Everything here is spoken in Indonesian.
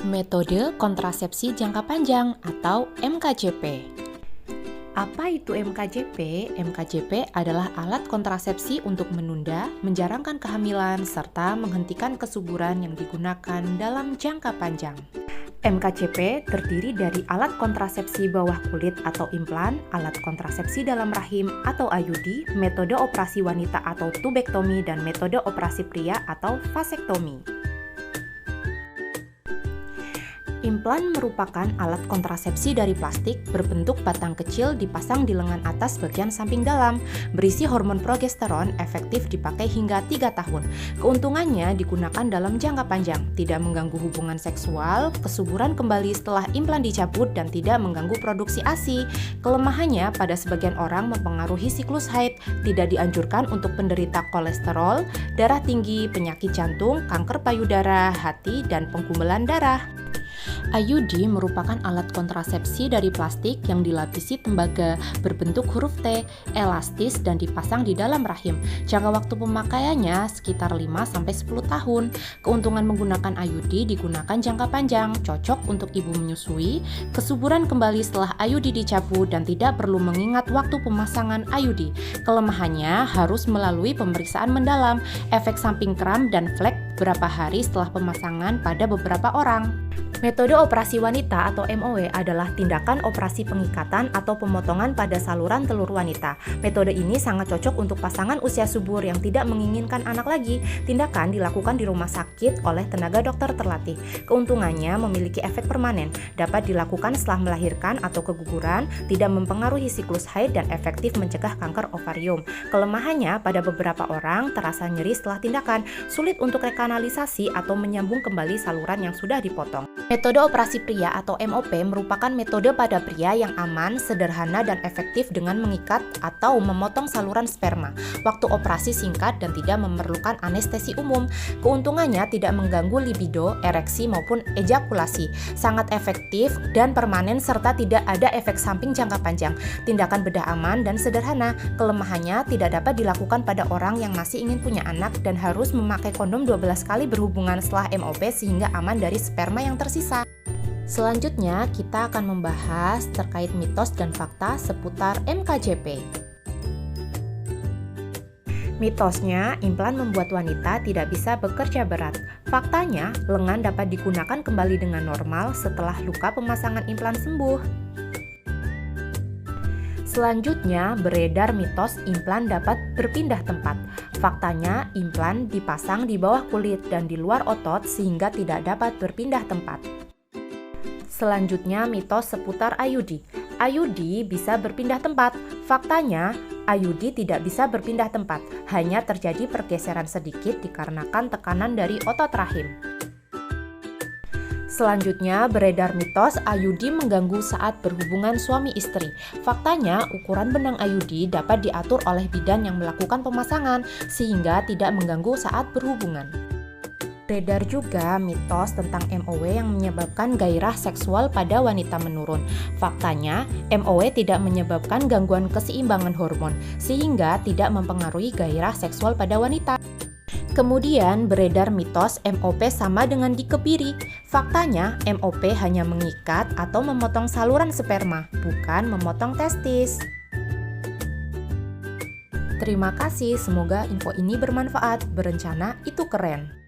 Metode kontrasepsi jangka panjang atau MKJP. Apa itu MKJP? MKJP adalah alat kontrasepsi untuk menunda, menjarangkan kehamilan, serta menghentikan kesuburan yang digunakan dalam jangka panjang. MKJP terdiri dari alat kontrasepsi bawah kulit atau implan, alat kontrasepsi dalam rahim atau IUD, metode operasi wanita atau tubektomi, dan metode operasi pria atau vasektomi. Implan merupakan alat kontrasepsi dari plastik berbentuk batang kecil dipasang di lengan atas bagian samping dalam, berisi hormon progesteron, efektif dipakai hingga 3 tahun. Keuntungannya digunakan dalam jangka panjang, tidak mengganggu hubungan seksual, kesuburan kembali setelah implan dicabut, dan tidak mengganggu produksi ASI. Kelemahannya pada sebagian orang mempengaruhi siklus haid, tidak dianjurkan untuk penderita kolesterol, darah tinggi, penyakit jantung, kanker payudara, hati, dan penggumpalan darah. IUD merupakan alat kontrasepsi dari plastik yang dilapisi tembaga berbentuk huruf T, elastis, dan dipasang di dalam rahim. Jangka waktu pemakaiannya sekitar 5-10 tahun. Keuntungan menggunakan IUD digunakan jangka panjang, cocok untuk ibu menyusui, kesuburan kembali setelah IUD dicabut, dan tidak perlu mengingat waktu pemasangan IUD. Kelemahannya harus melalui pemeriksaan mendalam, efek samping kram dan flek beberapa hari setelah pemasangan pada beberapa orang. Metode operasi wanita atau MOW adalah tindakan operasi pengikatan atau pemotongan pada saluran telur wanita. Metode ini sangat cocok untuk pasangan usia subur yang tidak menginginkan anak lagi. Tindakan dilakukan di rumah sakit oleh tenaga dokter terlatih. Keuntungannya memiliki efek permanen, dapat dilakukan setelah melahirkan atau keguguran, tidak mempengaruhi siklus haid, dan efektif mencegah kanker ovarium. Kelemahannya pada beberapa orang terasa nyeri setelah tindakan, sulit untuk rekanalisasi atau menyambung kembali saluran yang sudah dipotong. Metode operasi pria atau MOP merupakan metode pada pria yang aman, sederhana, dan efektif dengan mengikat atau memotong saluran sperma. Waktu operasi singkat dan tidak memerlukan anestesi umum. Keuntungannya tidak mengganggu libido, ereksi, maupun ejakulasi. Sangat efektif dan permanen serta tidak ada efek samping jangka panjang. Tindakan bedah aman dan sederhana. Kelemahannya tidak dapat dilakukan pada orang yang masih ingin punya anak dan harus memakai kondom 12 kali berhubungan setelah MOP sehingga aman dari sperma yang tersisa. Selanjutnya, kita akan membahas terkait mitos dan fakta seputar MKJP. Mitosnya, implan membuat wanita tidak bisa bekerja berat. Faktanya, lengan dapat digunakan kembali dengan normal setelah luka pemasangan implan sembuh. Selanjutnya, beredar mitos implan dapat berpindah tempat. Faktanya, implan dipasang di bawah kulit dan di luar otot sehingga tidak dapat berpindah tempat. Selanjutnya, mitos seputar IUD. IUD bisa berpindah tempat. Faktanya, IUD tidak bisa berpindah tempat, hanya terjadi pergeseran sedikit dikarenakan tekanan dari otot rahim. Selanjutnya, beredar mitos IUD mengganggu saat berhubungan suami istri. Faktanya, ukuran benang IUD dapat diatur oleh bidan yang melakukan pemasangan, sehingga tidak mengganggu saat berhubungan. Beredar juga mitos tentang MOW yang menyebabkan gairah seksual pada wanita menurun. Faktanya, MOW tidak menyebabkan gangguan keseimbangan hormon, sehingga tidak mempengaruhi gairah seksual pada wanita. Kemudian beredar mitos MOP sama dengan dikebiri. Faktanya, MOP hanya mengikat atau memotong saluran sperma, bukan memotong testis. Terima kasih, semoga info ini bermanfaat. Berencana itu keren.